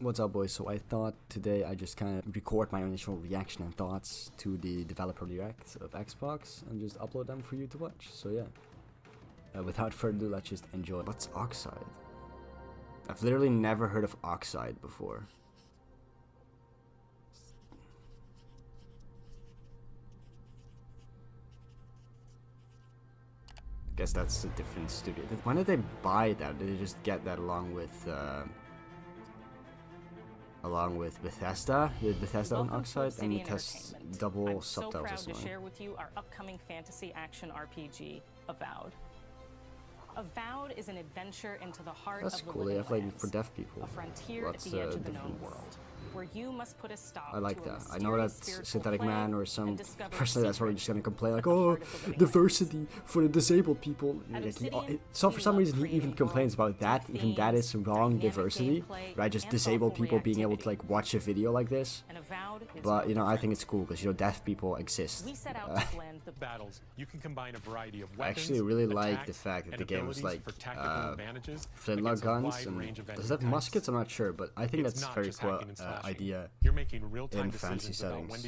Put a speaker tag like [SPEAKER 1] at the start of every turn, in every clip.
[SPEAKER 1] What's up, boys? So I thought today I just kind of record my initial reaction and thoughts to the developer direct of Xbox and just upload them for you to watch. So yeah, without further ado, let's just enjoy. What's Oxide? I've literally never heard of Oxide before. Guess that's a different studio. When did they buy that? Did they just get that along with Bethesda? Did Bethesda own Oxide? And Bethesda double subtitles. I'm so proud to share with you our upcoming fantasy action RPG, Avowed. Avowed is an adventure into the heart of the cool. They have like for deaf people. A frontier at the edge of the known world, where you must put a stop. I like that. I know that's Synthetic Man or some person that's probably just gonna complain like, oh, diversity for the disabled people. So for some reason he even complains about that. Even that is wrong diversity, right? Just disabled people being able to like watch a video like this. But you know, I think it's cool because you know deaf people exist. I actually really like the fact that the game was like flintlock guns and does it have muskets? I'm not sure, but I think that's very cool idea in fancy settings.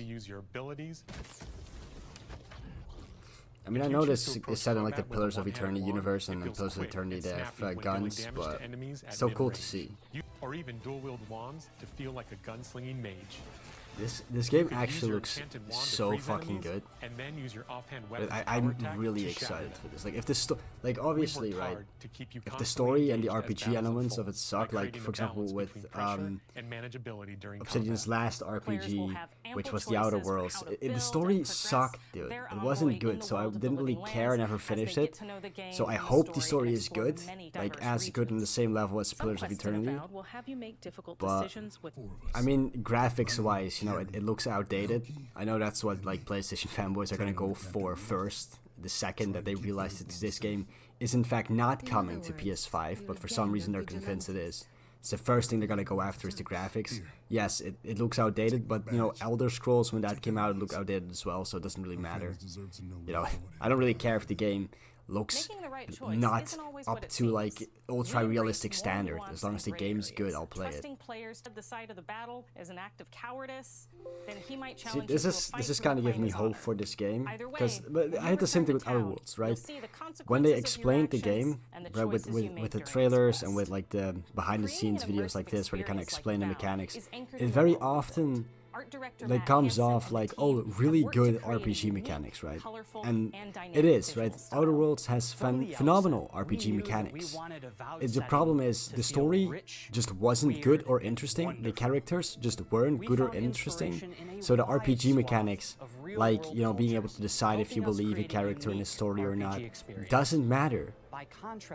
[SPEAKER 1] I mean, I know this is set in like the Pillars of Eternity universe, and in Pillars of Eternity they have guns, but it's so cool to see. Or even dual-wield wands to feel like a gunslinging mage. This game actually looks so fucking good. I'm really excited for this. Like, if this obviously, right? If the story and the RPG elements of it suck, like for example with Obsidian's last RPG, which was the Outer Worlds, the story sucked, dude. It wasn't good, so I didn't really care. I never finished it. So I hope the story is good, like as good on the same level as Pillars of Eternity. But I mean, graphics-wise, you know, it looks outdated. I know that's what like PlayStation fanboys are gonna go for first, the second that they realize that this game is in fact not coming to PS5, but for some reason they're convinced it is. It's the first thing they're gonna go after is the graphics. Yes, it looks outdated, but you know, Elder Scrolls, when that came out, it looked outdated as well, so it doesn't really matter. You know, I don't really care if the game looks not up to like ultra realistic standard. As long as the game's good, I'll play it. See, this is kind of giving me hope for this game, because I had the same thing with Outer Worlds, right? When they explained the game, right, with the trailers and with like the behind the scenes videos like this, where they kind of explain the mechanics, it very often like comes off like, oh, really good RPG mechanics, right? And it is, right? Outer Worlds has phenomenal RPG mechanics. The problem is the story just wasn't good or interesting. The characters just weren't good or interesting. So the RPG mechanics, like, you know, being able to decide if you believe a character in a story or not, doesn't matter.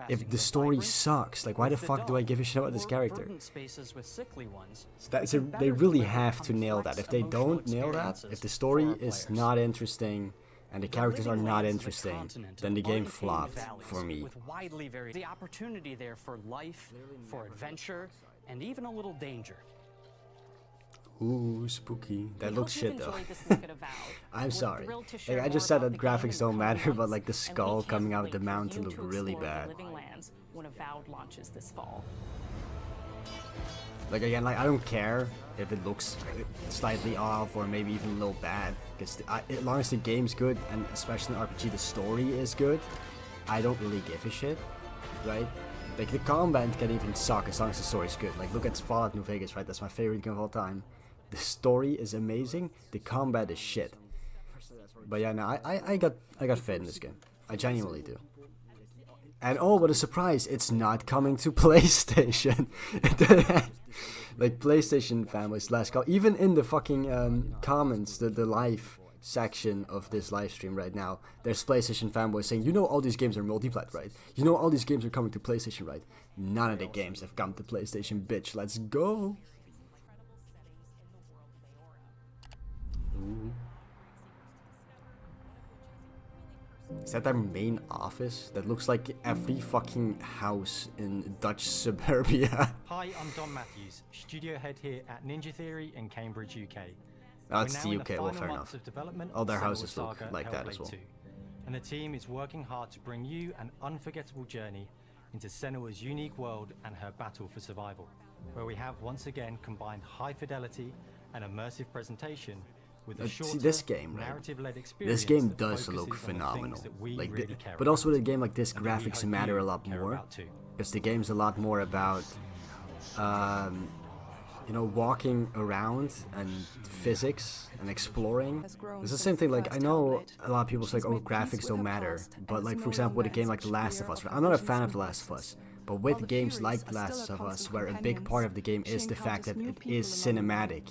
[SPEAKER 1] If the story sucks, like, why the fuck do I give a shit about this character? So they really have to nail that. If they don't nail that, if the story is not interesting and the characters are not interesting, then the game flopped for me.
[SPEAKER 2] The opportunity there for life, for adventure, and even a little danger.
[SPEAKER 1] Ooh, spooky. That looks shit though. I'm sorry. Like, I just said that graphics don't matter, but like the skull coming out of the mountain looked really bad. Like again, like I don't care if it looks slightly off or maybe even a little bad, because as long as the game's good, and especially in RPG the story is good, I don't really give a shit, right? Like the combat can even suck as long as the story's good. Like look at Fallout New Vegas, right? That's my favorite game of all time. The story is amazing, the combat is shit. But yeah, no, I got faith in this game. I genuinely do. And oh, what a surprise, it's not coming to PlayStation. Like PlayStation families last call. Even in the fucking comments, the live section of this live stream right now, there's PlayStation fanboys saying, you know all these games are multi-plat, right? You know all these games are coming to PlayStation, right? None of the games have come to PlayStation, bitch. Let's go. Ooh. Is that their main office? That looks like every fucking house in Dutch suburbia.
[SPEAKER 3] Hi, I'm Don Matthews, studio head here at Ninja Theory in Cambridge, UK.
[SPEAKER 1] Oh, it's the UK, well, fair enough. All their houses look like that as well.
[SPEAKER 3] And the team is working hard to bring you an unforgettable journey into Senua's unique world and her battle for survival. where we have once again combined high fidelity and immersive presentation with a shorter,
[SPEAKER 1] see this game, right?
[SPEAKER 3] narrative-led experience.
[SPEAKER 1] This game
[SPEAKER 3] that
[SPEAKER 1] does look
[SPEAKER 3] focuses on the
[SPEAKER 1] phenomenal.
[SPEAKER 3] things that we
[SPEAKER 1] Like,
[SPEAKER 3] really care
[SPEAKER 1] but also
[SPEAKER 3] about,
[SPEAKER 1] with a game like this,
[SPEAKER 3] and that we
[SPEAKER 1] graphics
[SPEAKER 3] hope
[SPEAKER 1] matter
[SPEAKER 3] you
[SPEAKER 1] a lot
[SPEAKER 3] care
[SPEAKER 1] more.
[SPEAKER 3] about too.
[SPEAKER 1] Because the game's a lot more about, you know, walking around and physics and exploring. It's the same thing, like, I know a lot of people say, like, oh, graphics don't matter. But, like, for example, with a game like The Last of Us, I'm not a fan of The Last of Us. But with games like The Last of Us, where a big part of the game is the fact that it is cinematic,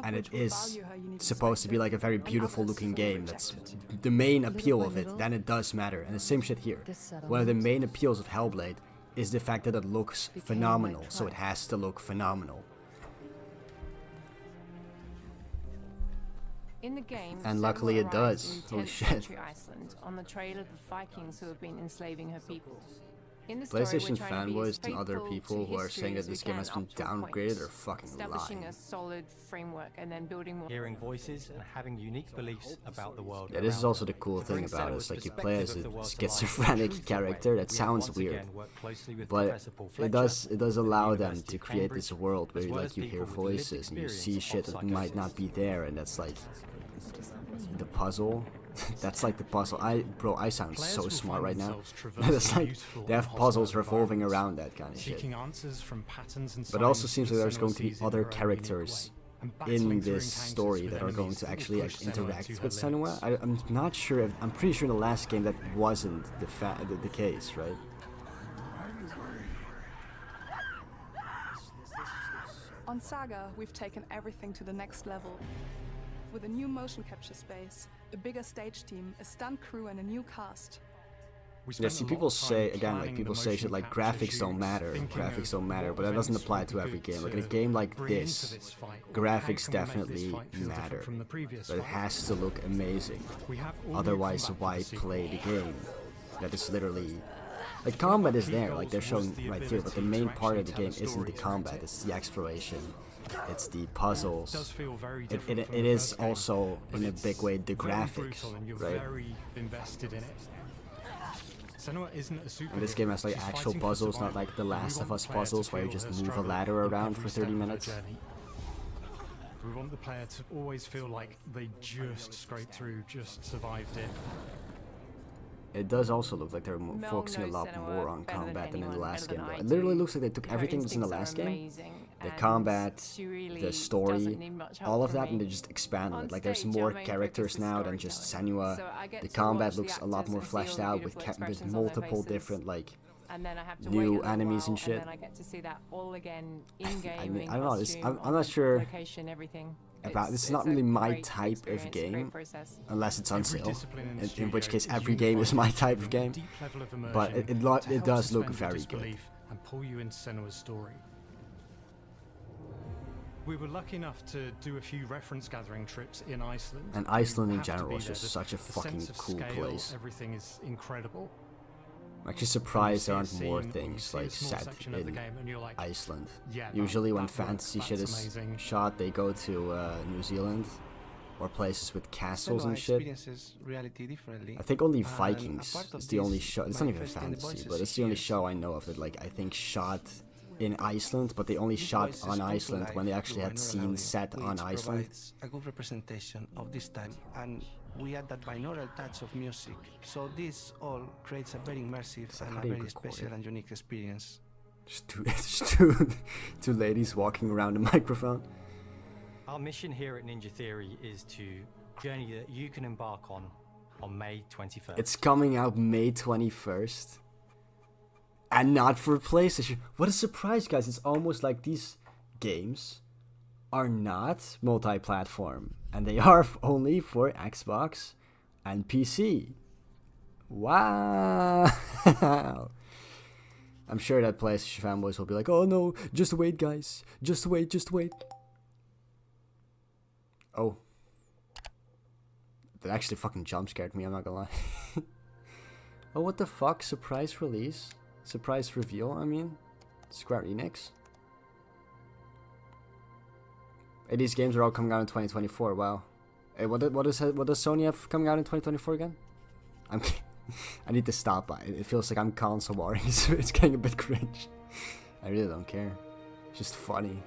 [SPEAKER 1] and it is supposed to be like a very beautiful looking game, that's the main appeal of it, then it does matter. And the same shit here. One of the main appeals of Hellblade is the fact that it looks phenomenal, so it has to look phenomenal.
[SPEAKER 4] In the game,
[SPEAKER 1] And luckily it does. Holy shit.
[SPEAKER 4] Iceland, on the trail of the Vikings who have been enslaving her people. In the story,
[SPEAKER 1] PlayStation
[SPEAKER 4] we're trying to be as
[SPEAKER 1] fanboys and other
[SPEAKER 4] faithful
[SPEAKER 1] people
[SPEAKER 4] to
[SPEAKER 1] who are
[SPEAKER 4] history
[SPEAKER 1] saying that
[SPEAKER 4] as we
[SPEAKER 1] this game
[SPEAKER 4] can
[SPEAKER 1] has been
[SPEAKER 4] up to a point,
[SPEAKER 1] downgraded are fucking
[SPEAKER 4] establishing
[SPEAKER 1] lying.
[SPEAKER 4] a solid framework and then building more.
[SPEAKER 3] Hearing voices and having unique beliefs about the world.
[SPEAKER 1] Yeah, this is
[SPEAKER 3] around
[SPEAKER 1] also
[SPEAKER 3] them.
[SPEAKER 1] the cool
[SPEAKER 3] To
[SPEAKER 1] thing
[SPEAKER 3] bring
[SPEAKER 1] about it.
[SPEAKER 3] Senua's
[SPEAKER 1] It's like you play as
[SPEAKER 3] perspective
[SPEAKER 1] a
[SPEAKER 3] of the world to life in a
[SPEAKER 1] schizophrenic
[SPEAKER 3] truthful
[SPEAKER 1] character.
[SPEAKER 3] way,
[SPEAKER 1] That
[SPEAKER 3] we
[SPEAKER 1] sounds
[SPEAKER 3] have once
[SPEAKER 1] weird.
[SPEAKER 3] again worked closely with
[SPEAKER 1] But
[SPEAKER 3] Professor Paul
[SPEAKER 1] it
[SPEAKER 3] Fletcher
[SPEAKER 1] does
[SPEAKER 3] from the
[SPEAKER 1] allow them
[SPEAKER 3] University
[SPEAKER 1] to
[SPEAKER 3] of
[SPEAKER 1] create
[SPEAKER 3] Cambridge,
[SPEAKER 1] this world where
[SPEAKER 3] as well
[SPEAKER 1] like
[SPEAKER 3] as
[SPEAKER 1] you
[SPEAKER 3] people
[SPEAKER 1] hear
[SPEAKER 3] with lived
[SPEAKER 1] voices and you see
[SPEAKER 3] experience
[SPEAKER 1] shit
[SPEAKER 3] of
[SPEAKER 1] that might not be there, and that's like the puzzle. That's like the puzzle. I sound so smart right now. It's like they have puzzles revolving around that kind of shit. But it also seems like there's going to be other characters in this story that are going to actually like, interact with Senua. I'm not sure. I'm pretty sure in the last game that wasn't the case, right?
[SPEAKER 5] On Saga, we've taken everything to the next level. With a new motion capture space, a bigger stage team, a stunt crew and a new cast.
[SPEAKER 1] Yeah, see, people say, again, like, people say shit like graphics don't matter, but that doesn't apply to every game. Like, in a game like this, graphics definitely matter, but it has to look amazing. Otherwise, why play the game? That is literally... Like, combat is there, like they're showing right here, but the main part of the game isn't the combat, it's the exploration. It's the puzzles. It is also, in a big way, the graphics, right? And this game has like actual puzzles, not like The Last of Us puzzles where you just move a ladder around for 30 minutes.
[SPEAKER 6] We want the player to always feel like they just scraped through, just survived it.
[SPEAKER 1] It does also look like they're focusing a lot more on combat than in the last game. It literally looks like they took everything that's in the last game, the combat, the story, all of that, and they just expanded it. Like there's more characters now than just Senua. The combat looks a lot more fleshed out with multiple different like new enemies and shit. I mean, I don't know. I'm not sure about this. Is not really my type of game, unless it's on sale. In which case, every game is my type of game. But it does look very good.
[SPEAKER 6] And pull you into Senua's story. We were lucky enough to do a few reference gathering trips in Iceland.
[SPEAKER 1] And Iceland in general is just such a fucking cool place.
[SPEAKER 6] Everything is incredible.
[SPEAKER 1] I'm actually surprised there aren't more things like set in Iceland. Usually when fantasy shit is shot, they go to New Zealand or places with castles and shit. I think only Vikings is the only show. It's not even fantasy, but it's the only show I know of that like I think shot in Iceland, but they only shot on Iceland when they actually had scenes set on Iceland.
[SPEAKER 7] A good representation of this time, and we add that binaural touch of music, so this all creates a very immersive and a very special and unique experience.
[SPEAKER 1] Just two ladies walking around a microphone.
[SPEAKER 3] Our mission here at Ninja Theory is to journey that you can embark on May 21st.
[SPEAKER 1] It's coming out May 21st. And not for PlayStation. What a surprise, guys. It's almost like these games are not multi-platform. And they are only for Xbox and PC. Wow. I'm sure that PlayStation fanboys will be like, oh no, just wait, guys. Just wait. Oh. That actually fucking jump scared me, I'm not gonna lie. Oh, what the fuck? Surprise release? Surprise reveal, I mean? Square Enix? Hey, these games are all coming out in 2024, wow. Hey, what does Sony have coming out in 2024 again? I need to stop by. It feels like I'm console warring, so it's getting a bit cringe. I really don't care. just funny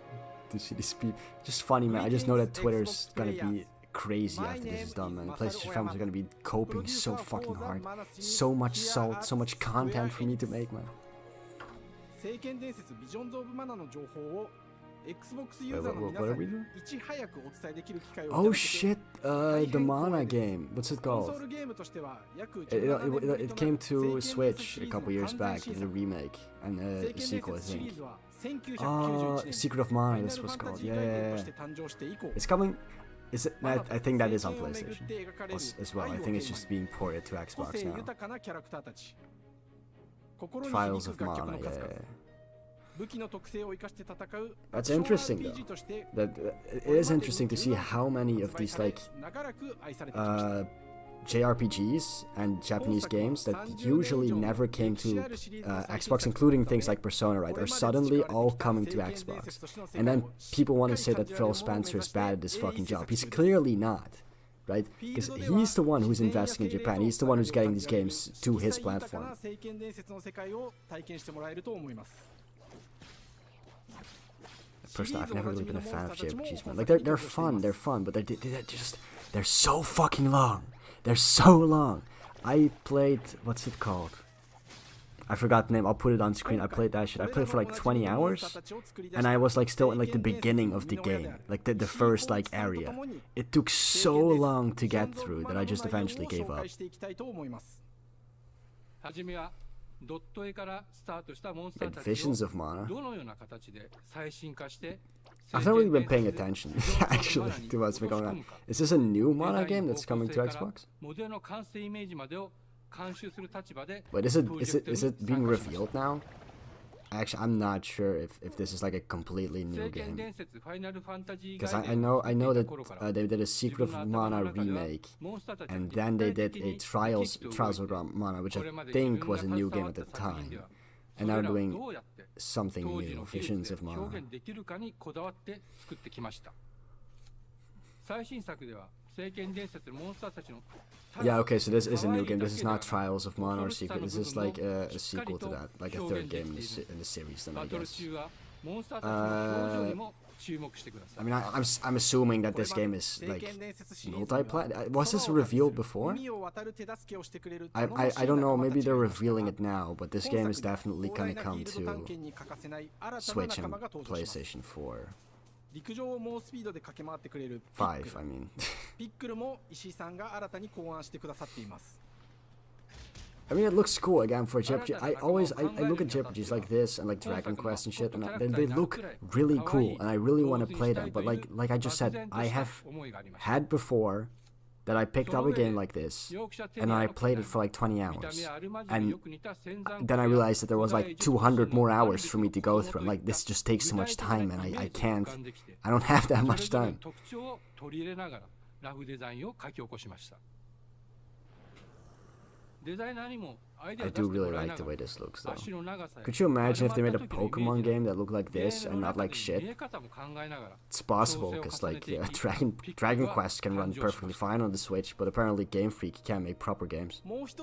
[SPEAKER 1] to see these people. Just funny, man. I just know that Twitter's gonna be crazy after this is done, man. PlayStation fans are gonna be coping so fucking hard. So much salt, so much content for me to make, man. Wait, what are we doing? Oh shit, the Mana game. What's it called? It came to Switch a couple years back in a remake and a sequel, I think. Secret of Mana, that's what's called. Yeah. It's coming. Is it? I think that is on PlayStation as well. I think it's just being ported to Xbox now. Trials of Mana, yeah. That's interesting though. It is interesting to see how many of these like JRPGs and Japanese games that usually never came to Xbox, including things like Persona, right, are suddenly all coming to Xbox. And then people want to say that Phil Spencer is bad at his fucking job. He's clearly not, right? Because he's the one who's investing in Japan. He's the one who's getting these games to his platform. Personally, I've never really been a fan of JRPGs, man. Like they're fun, but they're so fucking long. They're so long. I played, what's it called? I forgot the name. I'll put it on screen. I played that shit. I played for like 20 hours, and I was like still in like the beginning of the game, like the first like area. It took so long to get through that I just eventually gave up. And Visions of Mana. I've not really been paying attention, actually, to what's been going on. Is this a new Mana game that's coming to Xbox? Wait, is it being revealed now? Actually, I'm not sure if this is like a completely new game. Because I know that they did a Secret of Mana remake, and then they did a Trials of Mana, which I think was a new game at the time. And now doing something new, Visions of Mana. Yeah, okay, so this is a new game. This is not Trials of Mana or Secret. This is like a sequel to that, like a third game in the series, then I guess. I mean, I'm assuming that this game is like multiplayer. Was this revealed before? I don't know. Maybe they're revealing it now, but this game is definitely gonna come to Switch and PlayStation 4. 5, I mean. I mean, it looks cool again for a JRPG. I look at JRPGs like this and like Dragon Quest and shit, and they look really cool, and I really want to play them. But like I just said, I have had before that I picked up a game like this, and I played it for like 20 hours, and then I realized that there was like 200 more hours for me to go through. I'm like, this just takes too much time, and I don't have that much time. I do really like the way this looks, though. Could you imagine if they made a Pokemon game that looked like this and not like shit? It's possible, because like Dragon Quest can run perfectly fine on the Switch, but apparently Game Freak can't make proper games. It's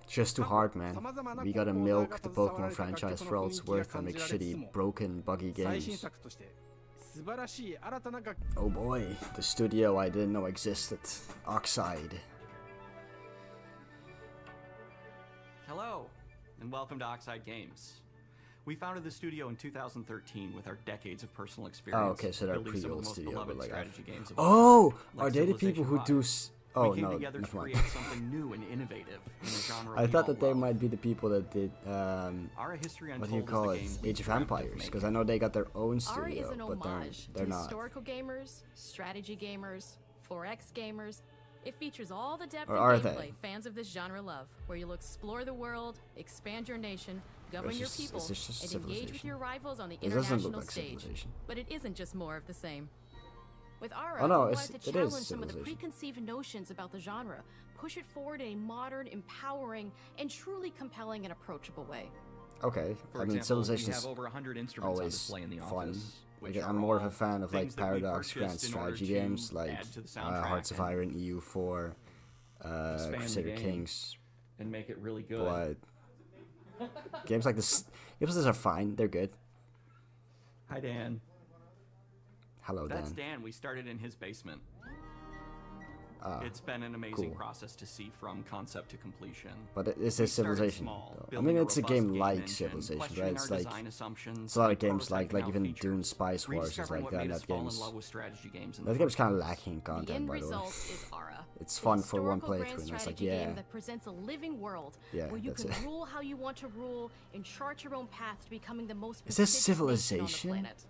[SPEAKER 1] just too hard, man. We gotta milk the Pokemon franchise for all it's worth and make shitty, broken, buggy games. Oh boy, the studio I didn't know existed. Oxide.
[SPEAKER 8] Hello, and welcome to Oxide Games. We founded the studio in 2013 with our decades of personal experience.
[SPEAKER 1] Oh, okay, so they're a pretty old studio, but like...
[SPEAKER 8] Oh!
[SPEAKER 1] Are they the people who do... Oh, no, never mind. I thought that they might be the people that did, what do you call it? Age of Empires, because I know they got their own studio, but they're not.
[SPEAKER 9] Historical gamers, strategy gamers, 4X gamers. It features all the depth
[SPEAKER 1] Or
[SPEAKER 9] and
[SPEAKER 1] are
[SPEAKER 9] gameplay
[SPEAKER 1] they?
[SPEAKER 9] fans of this genre love, where you'll explore the world, expand your nation, govern your people, and engage with your rivals on the international stage. But it isn't just more of the same. With Ara, we wanted to challenge some of the preconceived notions about the genre, push it forward in a modern, empowering, and truly compelling and approachable way.
[SPEAKER 1] Okay, I mean, Civilization is always fun. Like, I'm more of a fan of like Paradox Grand strategy games, like Hearts of Iron, EU4, Crusader Kings,
[SPEAKER 8] and make it really good.
[SPEAKER 1] but Games like this are fine. They're good.
[SPEAKER 8] Hi, Dan.
[SPEAKER 1] Hello, Dan.
[SPEAKER 8] That's Dan. We started in his basement. It's been an amazing process to see from concept to completion.
[SPEAKER 1] But it's a Civilization. I mean, it's a game like Civilization, right? It's like it's a lot of games like even Dune Spice Wars is like that. That game's kind of lacking in content, by the way. It's fun for one playthrough, and it's like, yeah,
[SPEAKER 9] that presents a living world
[SPEAKER 1] yeah,
[SPEAKER 9] where you
[SPEAKER 1] that's
[SPEAKER 9] can
[SPEAKER 1] it.
[SPEAKER 9] rule how you want to rule and chart your own path to becoming the most
[SPEAKER 1] Is this
[SPEAKER 9] prestigious nation on the
[SPEAKER 1] Civilization?
[SPEAKER 9] planet.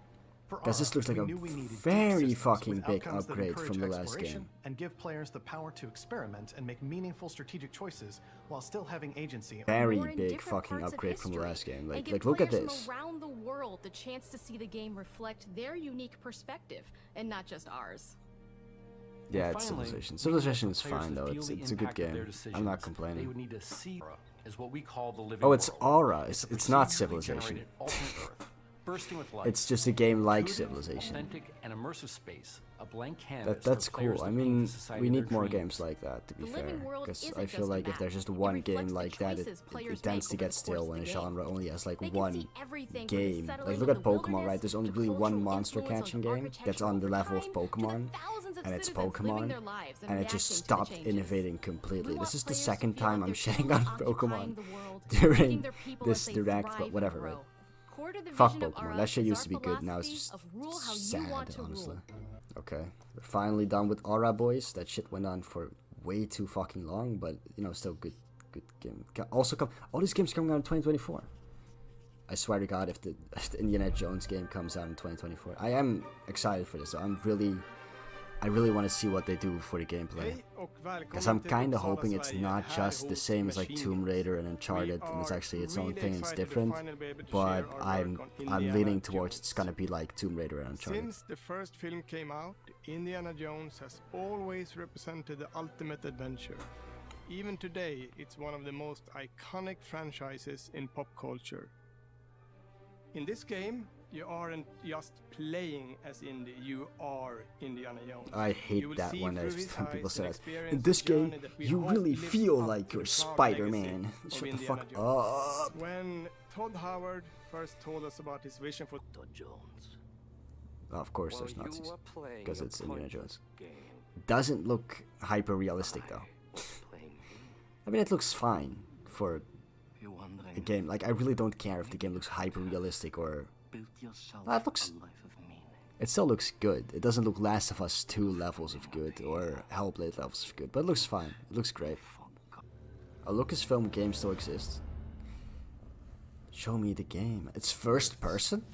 [SPEAKER 1] Because this looks like a very fucking big upgrade from the last game.
[SPEAKER 6] And give players the power to experiment and make meaningful strategic choices while still having agency.
[SPEAKER 1] Very
[SPEAKER 9] Or in
[SPEAKER 1] big
[SPEAKER 9] different
[SPEAKER 1] fucking
[SPEAKER 9] parts of
[SPEAKER 1] upgrade from the
[SPEAKER 9] history,
[SPEAKER 1] last game.
[SPEAKER 9] and
[SPEAKER 1] Like
[SPEAKER 9] give
[SPEAKER 1] look at
[SPEAKER 9] players
[SPEAKER 1] this.
[SPEAKER 9] from around the world the chance to see the game reflect their unique perspective and not just ours.
[SPEAKER 1] Yeah, it's Civilization. Civilization is fine though. It's a good game. I'm not
[SPEAKER 10] They
[SPEAKER 1] complaining.
[SPEAKER 10] would need to see is what we call the living
[SPEAKER 1] Oh, it's
[SPEAKER 10] world.
[SPEAKER 1] Aura.
[SPEAKER 10] It's
[SPEAKER 1] It's
[SPEAKER 10] a
[SPEAKER 1] not
[SPEAKER 10] procedurally
[SPEAKER 1] Civilization.
[SPEAKER 10] generated alternate Earth, bursting with life.
[SPEAKER 1] It's just a game like
[SPEAKER 10] Intuitive,
[SPEAKER 1] Civilization.
[SPEAKER 10] authentic, and immersive space, a blank canvas
[SPEAKER 1] That's
[SPEAKER 10] for players
[SPEAKER 1] cool. I
[SPEAKER 10] to paint
[SPEAKER 1] mean,
[SPEAKER 10] the society
[SPEAKER 1] we
[SPEAKER 10] of
[SPEAKER 1] need
[SPEAKER 10] their
[SPEAKER 1] more
[SPEAKER 10] dreams.
[SPEAKER 1] games like that, to be
[SPEAKER 9] The
[SPEAKER 1] fair.
[SPEAKER 9] living world
[SPEAKER 1] Because
[SPEAKER 9] isn't
[SPEAKER 1] I feel
[SPEAKER 9] just a
[SPEAKER 1] like if
[SPEAKER 9] map.
[SPEAKER 1] there's just
[SPEAKER 9] It
[SPEAKER 1] one game
[SPEAKER 9] reflects the
[SPEAKER 1] like that,
[SPEAKER 9] choices players
[SPEAKER 1] it tends
[SPEAKER 9] make
[SPEAKER 1] to
[SPEAKER 9] over
[SPEAKER 1] get
[SPEAKER 9] the
[SPEAKER 1] stale
[SPEAKER 9] course
[SPEAKER 1] when a
[SPEAKER 9] of the game.
[SPEAKER 1] genre only has like
[SPEAKER 9] They can
[SPEAKER 1] one
[SPEAKER 9] see everything from the
[SPEAKER 1] game.
[SPEAKER 9] settling
[SPEAKER 1] Like
[SPEAKER 9] of
[SPEAKER 1] look at
[SPEAKER 9] the
[SPEAKER 1] Pokemon, right?
[SPEAKER 9] wilderness
[SPEAKER 1] There's only
[SPEAKER 9] to
[SPEAKER 1] really one
[SPEAKER 9] cultural
[SPEAKER 1] monster
[SPEAKER 9] influence
[SPEAKER 1] catching
[SPEAKER 9] on
[SPEAKER 1] game that's on the level of
[SPEAKER 9] architectural
[SPEAKER 1] Pokemon,
[SPEAKER 9] design, to the thousands of
[SPEAKER 1] and it's
[SPEAKER 9] citizens living
[SPEAKER 1] Pokemon,
[SPEAKER 9] their lives
[SPEAKER 1] and it
[SPEAKER 9] reacting
[SPEAKER 1] just
[SPEAKER 9] to the
[SPEAKER 1] stopped
[SPEAKER 9] changes.
[SPEAKER 1] innovating completely.
[SPEAKER 9] We
[SPEAKER 1] This
[SPEAKER 9] want
[SPEAKER 1] is the
[SPEAKER 9] players to
[SPEAKER 1] second
[SPEAKER 9] feel
[SPEAKER 1] time
[SPEAKER 9] like
[SPEAKER 1] I'm
[SPEAKER 9] they're
[SPEAKER 1] shitting
[SPEAKER 9] truly
[SPEAKER 1] on
[SPEAKER 9] occupying
[SPEAKER 1] Pokemon
[SPEAKER 9] the world,
[SPEAKER 1] during
[SPEAKER 9] leading their people
[SPEAKER 1] this
[SPEAKER 9] as they
[SPEAKER 1] direct,
[SPEAKER 9] thrive
[SPEAKER 1] but
[SPEAKER 9] and
[SPEAKER 1] whatever.
[SPEAKER 9] grow.
[SPEAKER 1] Right?
[SPEAKER 9] Core to the
[SPEAKER 1] Fuck
[SPEAKER 9] vision of
[SPEAKER 1] Pokemon.
[SPEAKER 9] Aura
[SPEAKER 1] That shit
[SPEAKER 9] is
[SPEAKER 1] used
[SPEAKER 9] our
[SPEAKER 1] to be good. Now it's
[SPEAKER 9] philosophy
[SPEAKER 1] just
[SPEAKER 9] of rule how you want
[SPEAKER 1] sad,
[SPEAKER 9] to
[SPEAKER 1] honestly.
[SPEAKER 9] rule.
[SPEAKER 1] Okay, we're finally done with Aura, boys. That shit went on for way too fucking long, but you know, still good game. Also, all these games coming out in 2024. I swear to God, if the Indiana Jones game comes out in 2024, I am excited for this. So I really want to see what they do for the gameplay. Because I'm kind of hoping it's not just the same as like Tomb Raider and Uncharted, and it's actually its own thing. It's different, but I'm leaning towards it's gonna be like Tomb Raider and Uncharted.
[SPEAKER 11] Since the first film came out, Indiana Jones has always represented the ultimate adventure. Even today, it's one of the most iconic franchises in pop culture. In this game, you aren't just playing as Indy, you are Indiana Jones.
[SPEAKER 1] I hate that when some people say that. In this
[SPEAKER 11] journey
[SPEAKER 1] game,
[SPEAKER 11] that we
[SPEAKER 1] you
[SPEAKER 11] hope
[SPEAKER 1] really
[SPEAKER 11] lives
[SPEAKER 1] feel
[SPEAKER 11] up
[SPEAKER 1] like
[SPEAKER 11] to
[SPEAKER 1] you're
[SPEAKER 11] the proud
[SPEAKER 1] Spider-Man.
[SPEAKER 11] legacy of
[SPEAKER 1] Shut the
[SPEAKER 11] Indiana
[SPEAKER 1] fuck
[SPEAKER 11] Jones.
[SPEAKER 1] up.
[SPEAKER 11] When Todd Howard first told us about his vision for Todd Jones.
[SPEAKER 1] Of course, there's Nazis, because it's Indiana Jones. Doesn't look hyper realistic though. I mean, it looks fine for a game. Like, I really don't care if the game looks hyper realistic or. It still looks good. It doesn't look Last of Us 2 levels of good or Hellblade levels of good, but it looks fine. It looks great. A Lucasfilm game still exists. Show me the game. It's first person?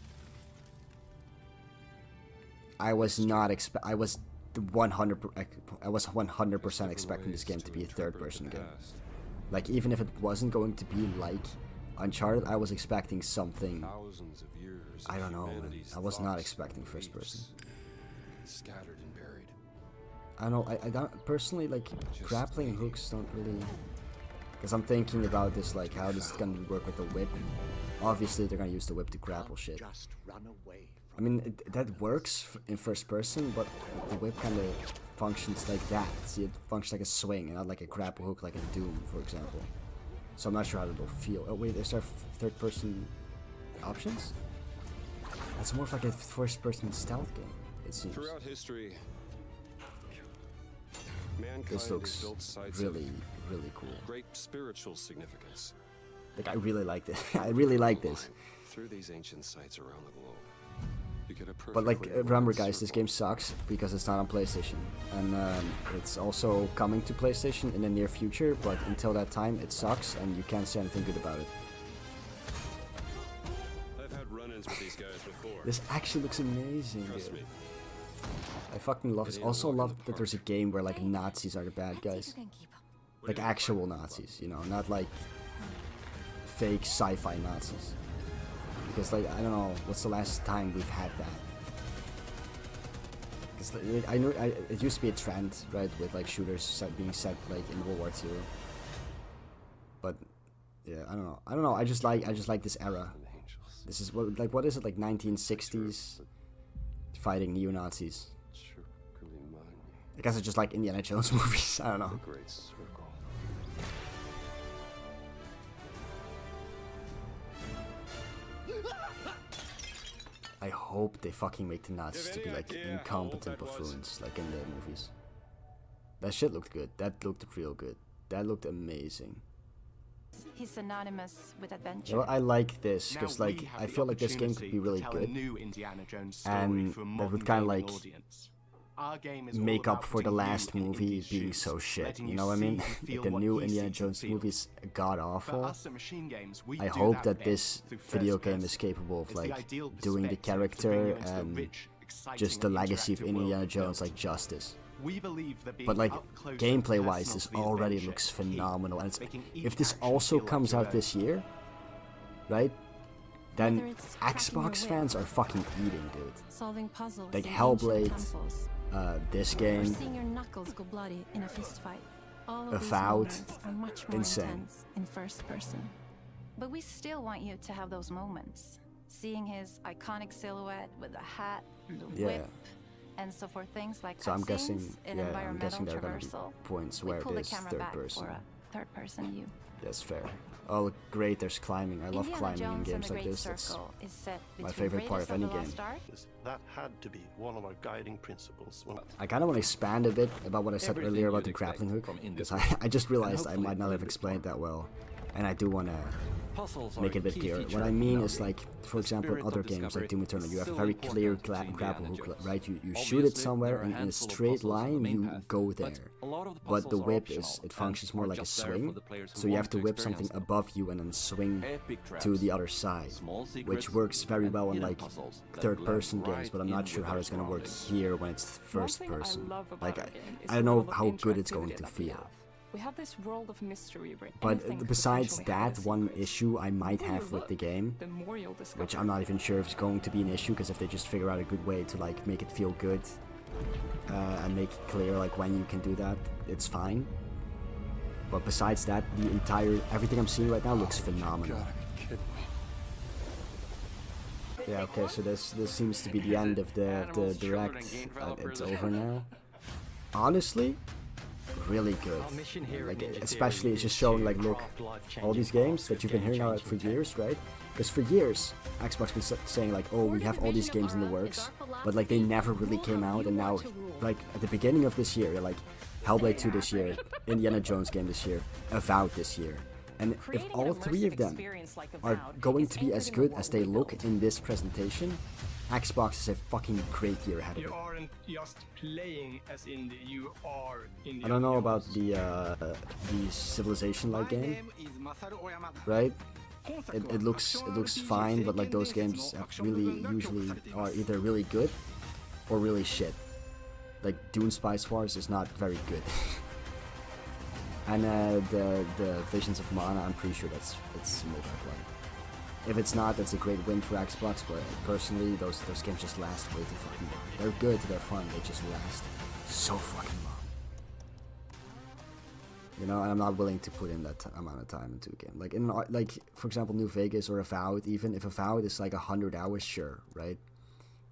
[SPEAKER 1] I was not I was 100% expecting this game to be a third person game. Like, even if it wasn't going to be like Uncharted, I was expecting something. I don't know, man. I was not expecting first person.
[SPEAKER 12] Scattered and buried.
[SPEAKER 1] I don't know, I don't personally, like, grappling hooks don't really, because I'm thinking about this, like, how this is gonna work with the whip. Obviously they're gonna use the whip to grapple shit. I mean, that works in first person, but the whip kind of functions like that. See, it functions like a swing and not like a grapple hook like in Doom, for example. So I'm not sure how it'll feel. Oh wait, is there third person options? It's more of like a first person stealth game, it seems.
[SPEAKER 12] Throughout history,
[SPEAKER 1] This looks really, really cool.
[SPEAKER 12] Great spiritual significance.
[SPEAKER 1] Like, I really like this. I really like this.
[SPEAKER 12] Through these ancient sites around the globe, you get a
[SPEAKER 1] But like,
[SPEAKER 12] perfectly
[SPEAKER 1] remember
[SPEAKER 12] aligned
[SPEAKER 1] guys, this
[SPEAKER 12] circle.
[SPEAKER 1] game sucks because it's not on PlayStation, and it's also coming to PlayStation in the near future. But until that time, it sucks, and you can't say anything good about it.
[SPEAKER 12] I've had run-ins with these guys before.
[SPEAKER 1] This actually looks amazing,
[SPEAKER 12] Trust
[SPEAKER 1] dude.
[SPEAKER 12] me.
[SPEAKER 1] I fucking love this. Also love that there's a game where like Nazis are the bad guys, like actual Nazis, you know, not like fake sci-fi Nazis. Because like, I don't know, what's the last time we've had that? Because I know it used to be a trend, right, with like shooters being set like in World War II. But yeah, I don't know. I just like this era. This is what is it, like 1960s fighting neo-Nazis? I guess it's just like Indiana Jones movies. I don't know.
[SPEAKER 12] Great circle.
[SPEAKER 1] I hope they fucking make the Nazis to be like incompetent buffoons, like in the movies. That shit looked good. That looked real good. That looked amazing.
[SPEAKER 13] He's synonymous with adventure.
[SPEAKER 1] Well, I like this because like I feel like this game could be really good, and that would kind of like make up for the last movie being so shit. You know what I mean? Like the new Indiana Jones movie is god awful. I hope that this video game is capable of like doing the character and just the legacy of Indiana Jones like justice. But like gameplay wise, this already looks phenomenal, and if this also comes out this year, right, then Xbox fans are fucking eating, dude.
[SPEAKER 13] Solving puzzles
[SPEAKER 1] like Hellblade, this game,
[SPEAKER 13] seeing your knuckles go bloody in a fist fight. All of these
[SPEAKER 1] Avowed,
[SPEAKER 13] moments are much more
[SPEAKER 1] insane.
[SPEAKER 13] intense in first person. But we still want you to have those moments. Seeing his iconic silhouette with the hat, the whip. And so for things like
[SPEAKER 1] so I'm guessing,
[SPEAKER 13] in
[SPEAKER 1] I'm
[SPEAKER 13] environmental
[SPEAKER 1] guessing there are gonna be
[SPEAKER 13] traversal,
[SPEAKER 1] points
[SPEAKER 13] we
[SPEAKER 1] where
[SPEAKER 13] pull
[SPEAKER 1] it is
[SPEAKER 13] the camera
[SPEAKER 1] third
[SPEAKER 13] back
[SPEAKER 1] person.
[SPEAKER 13] for a third person view.
[SPEAKER 1] That's fair. Oh, look, great, there's climbing. I love
[SPEAKER 13] Indiana
[SPEAKER 1] climbing
[SPEAKER 13] Jones
[SPEAKER 1] in games
[SPEAKER 13] and the
[SPEAKER 1] like
[SPEAKER 13] Great
[SPEAKER 1] this. That's
[SPEAKER 13] Circle is set
[SPEAKER 1] my
[SPEAKER 13] between
[SPEAKER 1] favorite part of
[SPEAKER 13] Raiders
[SPEAKER 1] any
[SPEAKER 13] the
[SPEAKER 1] game.
[SPEAKER 13] Lost Ark.
[SPEAKER 14] That had to be one of our guiding principles.
[SPEAKER 1] I kind of want to expand a bit about what I said earlier about the grappling hook, because I just realized I might not have explained that well, and I do want to make it a bit clearer. What I mean is, like, for example, in other games like Doom Eternal, you have a very clear grapple hook, right? You shoot it somewhere, and in a straight line, you go there. But the whip it functions more like a swing, so you have to whip something above you and then swing to the other side, which works very well in, like, third-person games, but I'm not sure how it's going to work here when it's first-person. Like, I don't know how good it's going to feel.
[SPEAKER 5] We have this world of mystery where
[SPEAKER 1] But besides that, one issue I might have with the game, which I'm not even sure if it's going to be an issue, because if they just figure out a good way to like make it feel good and make it clear like when you can do that, it's fine. But besides that, everything I'm seeing right now looks phenomenal. Yeah, okay, so this seems to be the end of the direct. It's over now. Honestly, really good. Like, especially it's just showing like, look, all these games that you've been hearing about for years, right? Because for years Xbox been saying like, oh, we have all these games in the works, but like they never really came out, and now like at the beginning of this year, like Hellblade 2 this year, Indiana Jones game this year, Avowed this year. And if all three of them are going to be as good as they look in this presentation, Xbox is a fucking great year ahead of it.
[SPEAKER 11] You aren't just playing as indie, you are indie.
[SPEAKER 1] I don't know about the Civilization-like game, right? It looks fine, but like those games usually are either really good or really shit. Like Dune Spice Wars is not very good. And the Visions of Mana, I'm pretty sure it's multiplayer. If it's not, that's a great win for Xbox, but personally, those games just last way too fucking long. They're good, they're fun, they just last so fucking long. You know, and I'm not willing to put in that amount of time into a game. Like for example, New Vegas or Avowed, even if Avowed is like 100 hours, sure, right?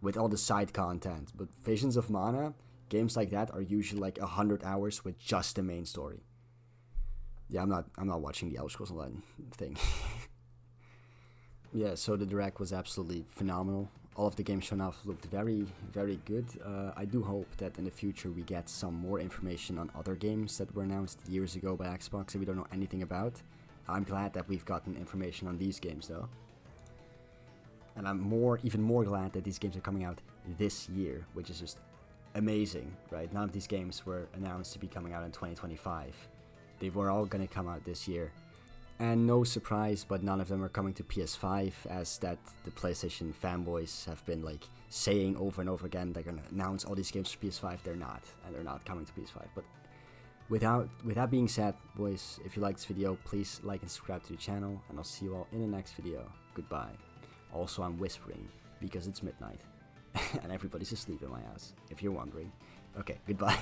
[SPEAKER 1] With all the side content. But Visions of Mana, games like that are usually like 100 hours with just the main story. Yeah, I'm not watching the Elder Scrolls Online thing. Yeah, so the direct was absolutely phenomenal. All of the games shown off looked very, very good. I do hope that in the future we get some more information on other games that were announced years ago by Xbox that we don't know anything about. I'm glad that we've gotten information on these games though. And I'm even more glad that these games are coming out this year, which is just amazing, right? None of these games were announced to be coming out in 2025. They were all gonna come out this year. And no surprise, but none of them are coming to PS5, as that the PlayStation fanboys have been like saying over and over again they're gonna announce all these games for PS5. They're not, and they're not coming to PS5. But with that being said, boys, if you like this video, please like and subscribe to the channel, and I'll see you all in the next video. Goodbye. Also, I'm whispering because it's midnight and everybody's asleep in my house, if you're wondering. Okay, goodbye.